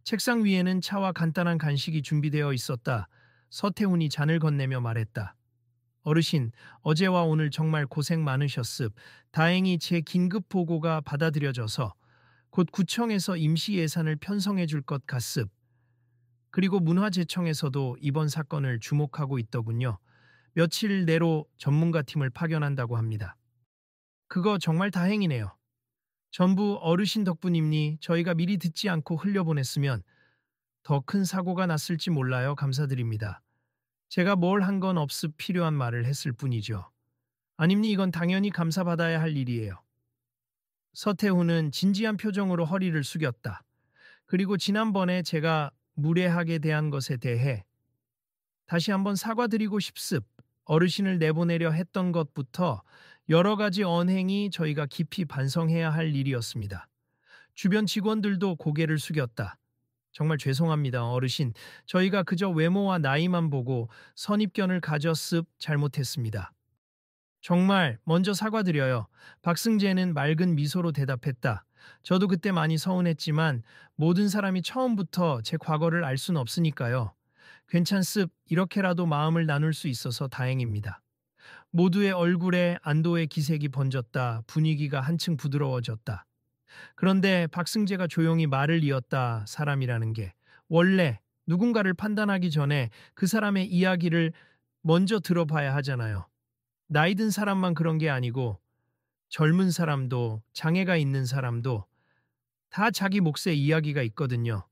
책상 위에는 차와 간단한 간식이 준비되어 있었다. 서태훈이 잔을 건네며 말했다. 어르신, 어제와 오늘 정말 고생 많으셨습. 다행히 제 긴급 보고가 받아들여져서 곧 구청에서 임시 예산을 편성해 줄 것 같습. 그리고 문화재청에서도 이번 사건을 주목하고 있더군요. 며칠 내로 전문가 팀을 파견한다고 합니다. 그거 정말 다행이네요. 전부 어르신 덕분이니 저희가 미리 듣지 않고 흘려보냈으면 더 큰 사고가 났을지 몰라요. 감사드립니다. 제가 뭘 한 건 없음 필요한 말을 했을 뿐이죠. 아닙니 이건 당연히 감사받아야 할 일이에요. 서태후는 진지한 표정으로 허리를 숙였다. 그리고 지난번에 제가 무례하게 대한 것에 대해 다시 한번 사과드리고 싶습. 어르신을 내보내려 했던 것부터 여러 가지 언행이 저희가 깊이 반성해야 할 일이었습니다. 주변 직원들도 고개를 숙였다. 정말 죄송합니다, 어르신. 저희가 그저 외모와 나이만 보고 선입견을 가졌습 잘못했습니다. 정말 먼저 사과드려요. 박승재는 맑은 미소로 대답했다. 저도 그때 많이 서운했지만 모든 사람이 처음부터 제 과거를 알 순 없으니까요. 괜찮습. 이렇게라도 마음을 나눌 수 있어서 다행입니다. 모두의 얼굴에 안도의 기색이 번졌다. 분위기가 한층 부드러워졌다. 그런데 박승재가 조용히 말을 이었다. 사람이라는 게 원래 누군가를 판단하기 전에 그 사람의 이야기를 먼저 들어봐야 하잖아요. 나이 든 사람만 그런 게 아니고 젊은 사람도 장애가 있는 사람도 다 자기 몫의 이야기가 있거든요.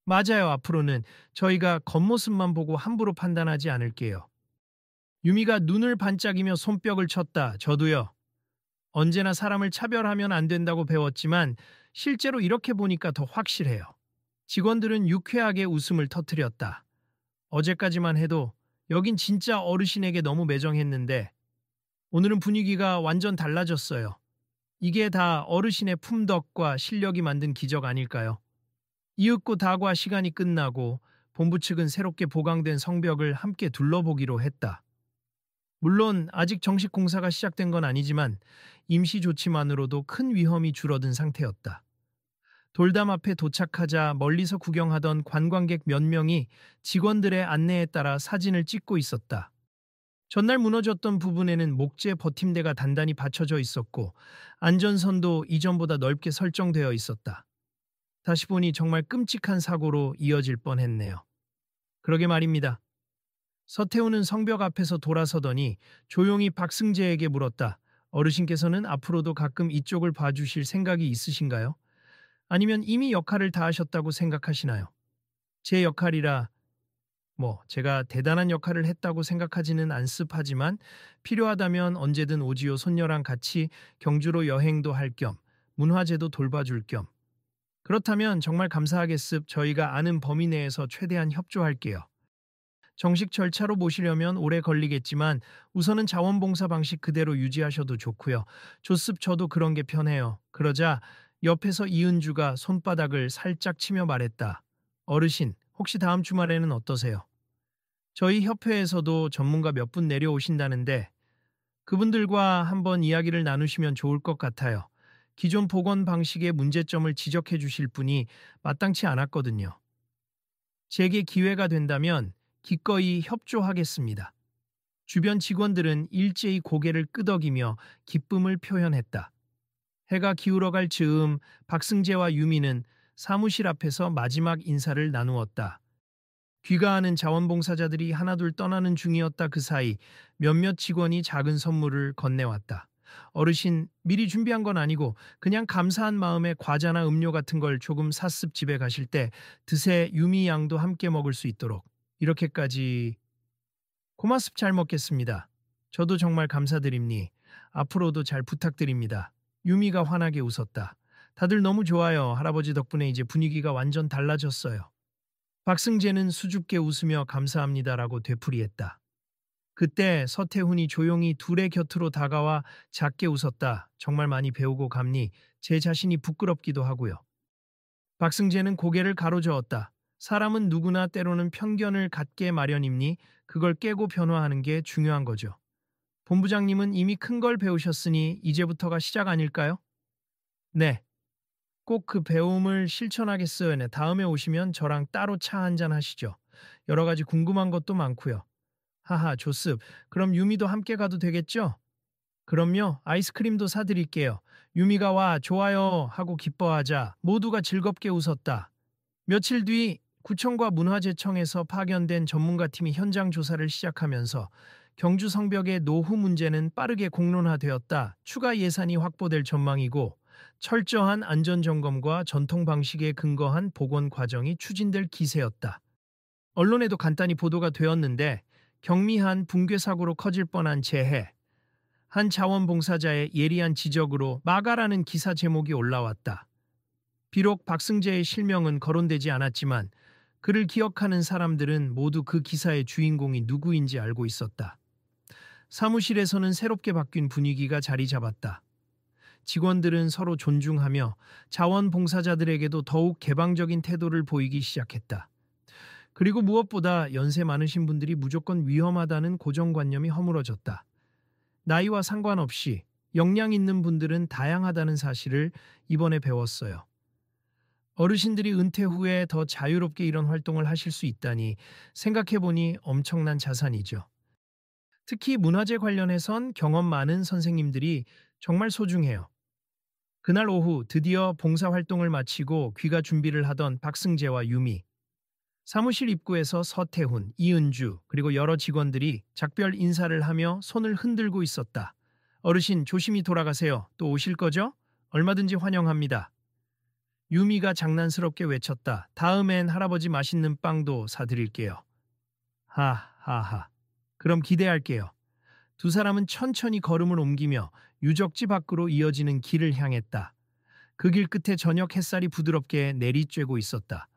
맞아요. 앞으로는 저희가 겉모습만 보고 함부로 판단하지 않을게요. 유미가 눈을 반짝이며 손뼉을 쳤다. 저도요. 언제나 사람을 차별하면 안 된다고 배웠지만 실제로 이렇게 보니까 더 확실해요. 직원들은 유쾌하게 웃음을 터뜨렸다. 어제까지만 해도 여긴 진짜 어르신에게 너무 매정했는데 오늘은 분위기가 완전 달라졌어요. 이게 다 어르신의 품덕과 실력이 만든 기적 아닐까요? 이윽고 다과 시간이 끝나고 본부 측은 새롭게 보강된 성벽을 함께 둘러보기로 했다. 물론 아직 정식 공사가 시작된 건 아니지만 임시 조치만으로도 큰 위험이 줄어든 상태였다. 돌담 앞에 도착하자 멀리서 구경하던 관광객 몇 명이 직원들의 안내에 따라 사진을 찍고 있었다. 전날 무너졌던 부분에는 목재 버팀대가 단단히 받쳐져 있었고 안전선도 이전보다 넓게 설정되어 있었다. 다시 보니 정말 끔찍한 사고로 이어질 뻔했네요. 그러게 말입니다. 서태후는 성벽 앞에서 돌아서더니 조용히 박승재에게 물었다. 어르신께서는 앞으로도 가끔 이쪽을 봐주실 생각이 있으신가요? 아니면 이미 역할을 다 하셨다고 생각하시나요? 제 역할이라 제가 대단한 역할을 했다고 생각하지는 않습하지만 필요하다면 언제든 오지요. 손녀랑 같이 경주로 여행도 할 겸 문화재도 돌봐줄 겸 그렇다면 정말 감사하겠습. 저희가 아는 범위 내에서 최대한 협조할게요. 정식 절차로 모시려면 오래 걸리겠지만 우선은 자원봉사 방식 그대로 유지하셔도 좋고요. 좋습. 저도 그런 게 편해요. 그러자 옆에서 이은주가 손바닥을 살짝 치며 말했다. 어르신, 혹시 다음 주말에는 어떠세요? 저희 협회에서도 전문가 몇 분 내려오신다는데 그분들과 한번 이야기를 나누시면 좋을 것 같아요. 기존 복원 방식의 문제점을 지적해 주실 분이 마땅치 않았거든요. 제게 기회가 된다면 기꺼이 협조하겠습니다. 주변 직원들은 일제히 고개를 끄덕이며 기쁨을 표현했다. 해가 기울어갈 즈음 박승재와 유미는 사무실 앞에서 마지막 인사를 나누었다. 귀가하는 자원봉사자들이 하나둘 떠나는 중이었다. 그 사이 몇몇 직원이 작은 선물을 건네왔다. 어르신, 미리 준비한 건 아니고 그냥 감사한 마음에 과자나 음료 같은 걸 조금 샀습. 집에 가실 때 드세. 유미 양도 함께 먹을 수 있도록. 이렇게까지. 고맙습. 잘 먹겠습니다. 저도 정말 감사드립니. 앞으로도 잘 부탁드립니다. 유미가 환하게 웃었다. 다들 너무 좋아요. 할아버지 덕분에 이제 분위기가 완전 달라졌어요. 박승재는 수줍게 웃으며 감사합니다라고 되풀이했다. 그때 서태훈이 조용히 둘의 곁으로 다가와 작게 웃었다. 정말 많이 배우고 감니. 제 자신이 부끄럽기도 하고요. 박승재는 고개를 가로저었다. 사람은 누구나 때로는 편견을 갖게 마련입니. 그걸 깨고 변화하는 게 중요한 거죠. 본부장님은 이미 큰 걸 배우셨으니 이제부터가 시작 아닐까요? 네. 꼭 그 배움을 실천하겠어요. 네. 다음에 오시면 저랑 따로 차 한잔 하시죠. 여러 가지 궁금한 것도 많고요. 하하, 좋습. 그럼 유미도 함께 가도 되겠죠? 그럼요. 아이스크림도 사드릴게요. 유미가 와 좋아요 하고 기뻐하자 모두가 즐겁게 웃었다. 며칠 뒤 구청과 문화재청에서 파견된 전문가팀이 현장 조사를 시작하면서 경주 성벽의 노후 문제는 빠르게 공론화되었다. 추가 예산이 확보될 전망이고 철저한 안전점검과 전통 방식에 근거한 복원 과정이 추진될 기세였다. 언론에도 간단히 보도가 되었는데 경미한 붕괴 사고로 커질 뻔한 재해, 한 자원봉사자의 예리한 지적으로 막아라는 기사 제목이 올라왔다. 비록 박승재의 실명은 거론되지 않았지만 그를 기억하는 사람들은 모두 그 기사의 주인공이 누구인지 알고 있었다. 사무실에서는 새롭게 바뀐 분위기가 자리 잡았다. 직원들은 서로 존중하며 자원봉사자들에게도 더욱 개방적인 태도를 보이기 시작했다. 그리고 무엇보다 연세 많으신 분들이 무조건 위험하다는 고정관념이 허물어졌다. 나이와 상관없이 역량 있는 분들은 다양하다는 사실을 이번에 배웠어요. 어르신들이 은퇴 후에 더 자유롭게 이런 활동을 하실 수 있다니 생각해보니 엄청난 자산이죠. 특히 문화재 관련해선 경험 많은 선생님들이 정말 소중해요. 그날 오후 드디어 봉사활동을 마치고 귀가 준비를 하던 박승재와 유미, 사무실 입구에서 서태훈, 이은주 그리고 여러 직원들이 작별 인사를 하며 손을 흔들고 있었다. 어르신 조심히 돌아가세요. 또 오실 거죠? 얼마든지 환영합니다. 유미가 장난스럽게 외쳤다. 다음엔 할아버지 맛있는 빵도 사드릴게요. 하하하. 그럼 기대할게요. 두 사람은 천천히 걸음을 옮기며 유적지 밖으로 이어지는 길을 향했다. 그 길 끝에 저녁 햇살이 부드럽게 내리쬐고 있었다.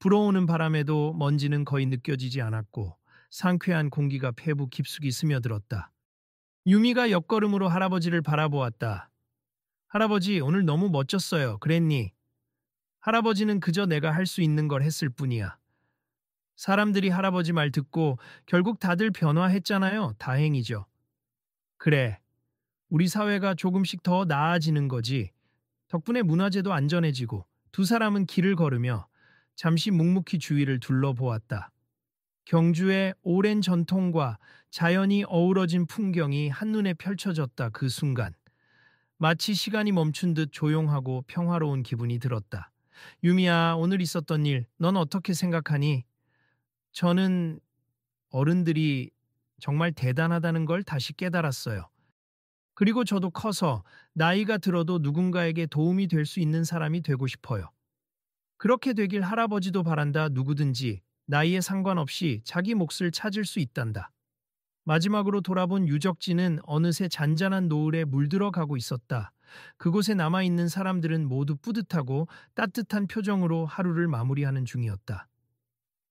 불어오는 바람에도 먼지는 거의 느껴지지 않았고 상쾌한 공기가 폐부 깊숙이 스며들었다. 유미가 옆걸음으로 할아버지를 바라보았다. 할아버지 오늘 너무 멋졌어요. 그랬니? 할아버지는 그저 내가 할 수 있는 걸 했을 뿐이야. 사람들이 할아버지 말 듣고 결국 다들 변화했잖아요. 다행이죠. 그래. 우리 사회가 조금씩 더 나아지는 거지. 덕분에 문화재도 안전해지고 두 사람은 길을 걸으며 잠시 묵묵히 주위를 둘러보았다. 경주의 오랜 전통과 자연이 어우러진 풍경이 한눈에 펼쳐졌다. 그 순간. 마치 시간이 멈춘 듯 조용하고 평화로운 기분이 들었다. 유미야, 오늘 있었던 일, 넌 어떻게 생각하니? 저는 어른들이 정말 대단하다는 걸 다시 깨달았어요. 그리고 저도 커서 나이가 들어도 누군가에게 도움이 될 수 있는 사람이 되고 싶어요. 그렇게 되길 할아버지도 바란다. 누구든지 나이에 상관없이 자기 몫을 찾을 수 있단다. 마지막으로 돌아본 유적지는 어느새 잔잔한 노을에 물들어 가고 있었다. 그곳에 남아있는 사람들은 모두 뿌듯하고 따뜻한 표정으로 하루를 마무리하는 중이었다.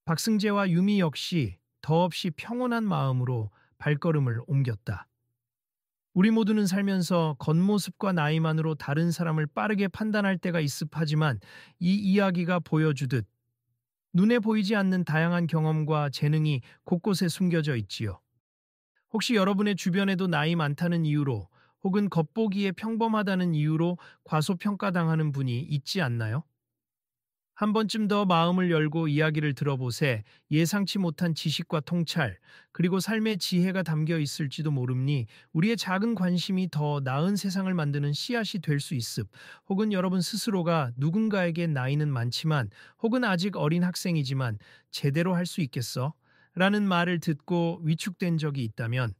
박승재와 유미 역시 더없이 평온한 마음으로 발걸음을 옮겼다. 우리 모두는 살면서 겉모습과 나이만으로 다른 사람을 빠르게 판단할 때가 있습하지만 이 이야기가 보여주듯 눈에 보이지 않는 다양한 경험과 재능이 곳곳에 숨겨져 있지요. 혹시 여러분의 주변에도 나이 많다는 이유로 혹은 겉보기에 평범하다는 이유로 과소평가당하는 분이 있지 않나요? 한 번쯤 더 마음을 열고 이야기를 들어보세. 예상치 못한 지식과 통찰, 그리고 삶의 지혜가 담겨 있을지도 모릅니. 우리의 작은 관심이 더 나은 세상을 만드는 씨앗이 될 수 있습. 혹은 여러분 스스로가 누군가에게 나이는 많지만 혹은 아직 어린 학생이지만 제대로 할 수 있겠어? 라는 말을 듣고 위축된 적이 있다면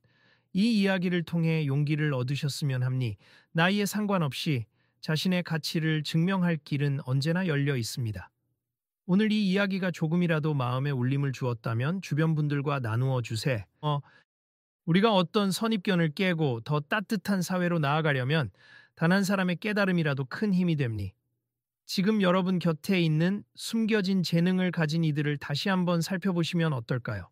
이 이야기를 통해 용기를 얻으셨으면 합니. 나이에 상관없이 자신의 가치를 증명할 길은 언제나 열려 있습니다. 오늘 이 이야기가 조금이라도 마음에 울림을 주었다면 주변 분들과 나누어 주세. 우리가 어떤 선입견을 깨고 더 따뜻한 사회로 나아가려면 단 한 사람의 깨달음이라도 큰 힘이 됩니. 지금 여러분 곁에 있는 숨겨진 재능을 가진 이들을 다시 한번 살펴보시면 어떨까요?